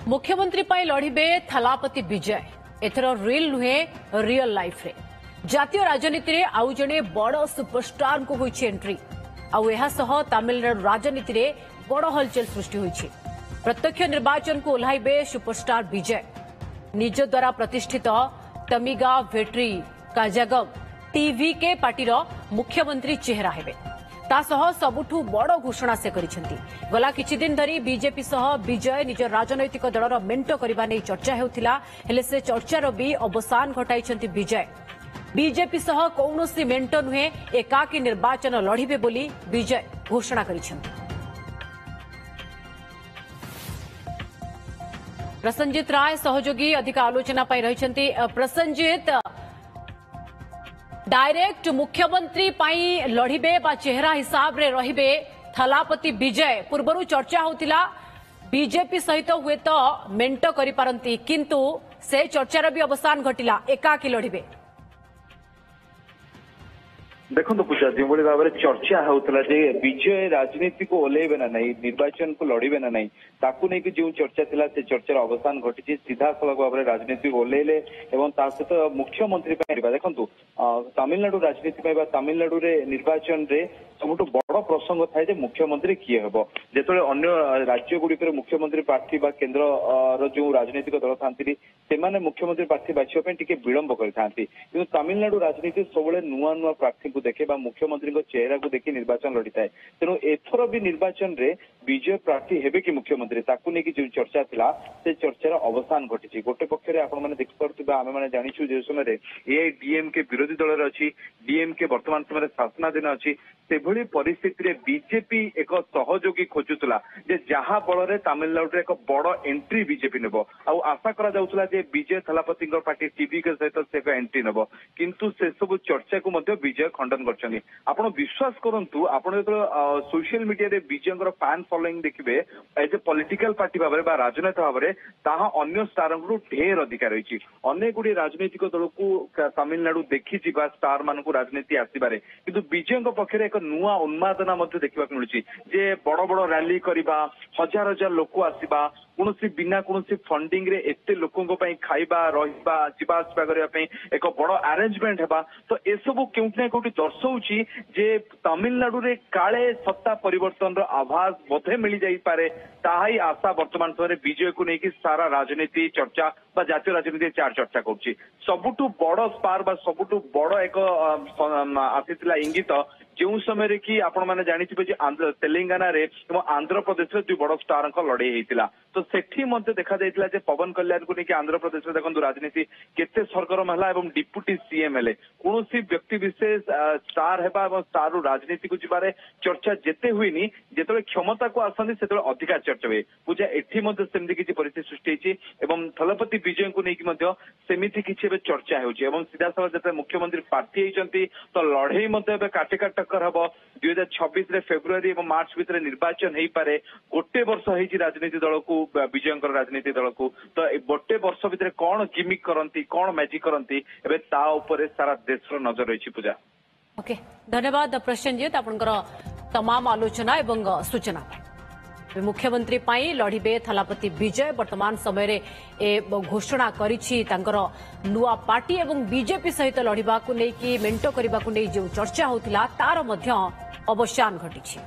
मुख्यमंत्री लड़िबे थलापति विजय एथर रियल नुहे real life रे जातीय राजनीति रे आउ जने बड़ सुपरस्टार को होइछि एंट्री आउ तमिलनाडु राजनीति रे बड़ हलचल सृष्टि होइछि। प्रत्यक्ष निर्वाचन को ओह्लाइबे सुपरस्टार विजय निज द्वारा प्रतिष्ठित तमिगा वेट्री काजागम टीवी के पार्टीर मुख्यमंत्री चेहरा हेबे तासह सबुठु बड़ घोषणा से करिसेंती। गला किछि दिन धरी बीजेपी सह विजय निज राजनैतिक दलर मेंट करबा नै चर्चा हेउथिला हेले से चर्चार भी अवसान घटाइछंती विजय। बीजेपी सह कौनसी मेंट नुहे एकाकी निर्वाचन लड़िबे बोली विजय घोषणा करिसेंती। प्रसन्नजीत राय सहयोगी अधिक आलोचना पाई रहिसेंती। प्रसन्नजीत डायरेक्ट मुख्यमंत्री पाई लड़िबे बा चेहरा हिसाब रे रहिबे थलापति विजय पूर्वरु चर्चा होतिला बीजेपी सहित हुए तो मेंट करि पारंती किंतु से चर्चार भी अवसान घटिला एकाकी लड़िबे। देखो पूजा जो भाव में चर्चा होता विजय राजनीति को ओल्लैबे ना नहीं निर्वाचन को लड़े ना नहीं ताकू नहीं जो चर्चा थिला से चर्चार अवसान घटी सीधा सड़क भाव में राजनीति को ओल्लैले सहित मुख्यमंत्री देखो तमिलनाडु राजनीति तमिलनाडु रे निर्वाचन रे सबुठ बड़ प्रसंग थाए मुख्यमंत्री किए हम जो अन्य राज्य गुड़िक मुख्यमंत्री प्रार्थी केन्द्र जो राजनीतिक दल था से मुख्यमंत्री प्रार्थी बाछिया टी विलंब करते तमिलनाडु राजनीति सब नुआ नुआ प्रार्थी को देखे मुख्यमंत्री चेहरा को देखी निर्वाचन लड़ी थाए तेणु एथर भी निर्वाचन रे विजय प्रार्थी हेबे कि मुख्यमंत्री ताकू नहीं जो चर्चा थिला से चर्चार अवसान घटी गोटे पक्ष में देखिपे आम मैंने जाचु जो समय एआईडीएमके विरोधी दल अच्छी डीएमके वर्तमान समय शासनाधीन अच्छी से परिस्थिति बीजेपी एक सहयोगी खोजुला जहा बल तमिलनाडु एक बड़ एंट्री बीजेपी नेब आशा करा विजय थलापति पार्टी टीवी के सहित से एक एंट्री नेब किंतु से सब चर्चा को विजय खंडन कर विश्वास करूँ आप सोशल मीडिया रे विजय फैन फॉलोइंग देखिए एज ए पॉलिटिकल पार्टी भाव में राजनीतिक भाव में ताहा अन्य स्टार ढेर अधिकार रही अनेक गुड़ी राजनीतिक दल को तमिलनाडु देखी स्टार मान राजनीति आसबार किंतु विजय पक्षर एक नुआ उन्मादना देखा मिलूँ जे बड़ बड़ रैली करवा हजार हजार लोक आसवा कौन बिना कौन फंडिंग रे एते लोकों खाइबा रहिबा जीवा आसवा करने एक बड़ अरेंजमेंट है तो एसबू क्योंकि ना कौटी दर्शाऊँ जे तमिलनाडु रे काले सत्ता परिवर्तन आभास बोधे मिल जापे ताही आशा वर्तमान समय विजय को लेकिन सारा राजनीति चर्चा बा जातीय राजनीति चार चर्चा कर सबुठु बड़ स्पार बा सबुठु बड़ एक आसीला इंगित जो समय कि आपण मैंने जानी तेलंगाना रे आंध्र प्रदेश जो बड़ स्टार लड़े होता तो सेठी देखा जाता पवन कल्याण को लेकिन आंध्र प्रदेश में देखो राजनीति केते सरगरम है डिप्यूटी सीएम हेले कौन व्यक्ति विशेष स्टार है स्टार राजनीति को जीवार चर्चा जेते हुईनी जो क्षमता को आसती से अधिका चर्चा हुए पूजा एठी सेमती किसी परिस्थिति सृष्टि होती थलपति विजय को लेकिन सेमती किसी चर्चा हो सीधा साल जो मुख्यमंत्री प्रार्थी होती तो लड़े काटे काट टक्कर हम 2026 रे फेब्रुआरी और मार्च भितर निर्वाचन हो पारे गोटे वर्ष होती राजनीति दल को विजय राजनीति दल को तो गोटे वर्ष भितर कौन गिमिक करती कौन मैजिक करती सारा देश नजर रही पूजा। ओके धन्यवाद प्रसन्नजीत आपनकर तमाम आलोचना एवं सूचना मुख्यमंत्री पाई लड़िबे थलापति विजय वर्तमान समय ए घोषणा करिछि तांकर नुआ पार्टी एवं बीजेपी सहित लड़िबा को लेकी मेंटो करबा को नै जो चर्चा होतिला तार मध्य अवसान घटिछि।